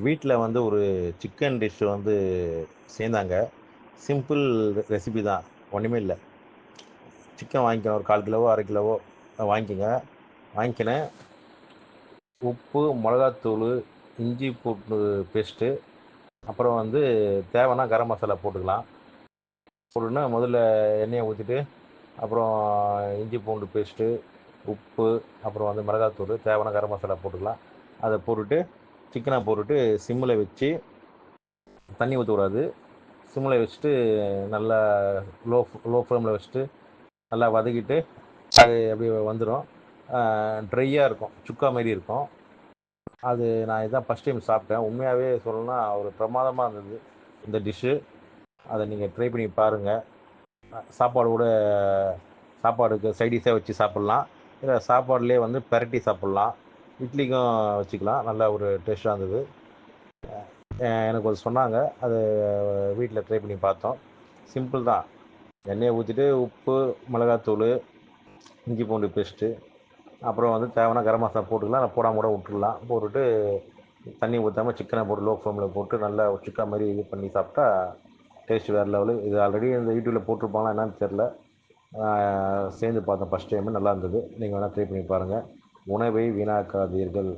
வீட்ல வந்து ஒரு சிக்கன் டிஷ் வந்து சேர்ந்தாங்க. சிம்பிள் ரெசிபி தான். ஒண்ணுமே இல்ல. சிக்கன் வாங்கிக்கணும். ஒரு 1/4 கிலோவோ, 1/2 கிலோவோ வாங்கிக்கங்க. வாங்கிக்கினேன். உப்பு, மொளகாத்தூளு, இஞ்சி பூண்டு பேஸ்ட்டு, அப்புறம் வந்து தேவைன்னா கரம் மசாலா போட்டுக்கலாம். போட்டுன்னா முதல்ல எண்ணெய ஊத்திட்டு, அப்புறம் இஞ்சி பூண்டு பேஸ்ட்டு, உப்பு, அப்புறம் வந்து மிளகாத்தூளு, தேவைன்னா கரம் மசாலா போட்டுக்கலாம். அத போட்டுட்டு, சிக்கன போட்டுட்டு சிம்ல வச்சு தண்ணி ஊத்தக்கூடாது. சிம்ல வச்சுட்டு நல்லா லோ லோ ஃப்ளேம்ல வச்சுட்டு நல்லா வதக்கிட்டு அது அப்படியே வந்துடும். ட்ரையாக இருக்கும், சுக்கா மாரி இருக்கும். அது நான் இதான் ஃபஸ்ட் டைம் சாப்பிட்டேன். உண்மையாகவே சொல்லணும்னா ஒரு பிரமாதமாக இருந்தது இந்த டிஷ்ஷு. அதை நீங்கள் ட்ரை பண்ணி பாருங்கள். சாப்பாடு கூட சாப்பாடுக்கு சைடிஷாக வச்சு சாப்பிட்லாம். இல்லை சாப்பாடுலேயே வந்து பெரட்டி சாப்பிட்லாம். இட்லிக்கும் வச்சுக்கலாம். நல்ல ஒரு டேஸ்ட்டாக இருந்தது. எனக்கு ஒரு சொன்னாங்க, அது வீட்டில் ட்ரை பண்ணி பார்த்தோம். சிம்பிள் தான். எண்ணெயை ஊற்றிட்டு உப்பு, மிளகாத்தூள், இஞ்சி பூண்டு பேஸ்ட்டு, அப்புறம் வந்து தேவைன்னா கரம் மசாலா போட்டுக்கலாம். இல்லை போடாம கூட விட்டுடலாம். போட்டுட்டு தண்ணி ஊற்றாமல் சிக்கனை போட்டு லோ ஃப்ளேமில் போட்டு நல்லா சுக்கா மாதிரி இது பண்ணி சாப்பிட்டா டேஸ்ட் வேறு லெவலு. இது ஆல்ரெடி இந்த யூடியூப்பில் போட்டிருப்பாங்களா என்னன்னு தெரில. சேர்ந்து பார்த்தேன் ஃபஸ்ட் டைமு. நல்லா இருந்தது. நீங்கள் வேணால் ட்ரை பண்ணி பாருங்கள். உணவை வீணாக்காதீர்கள்.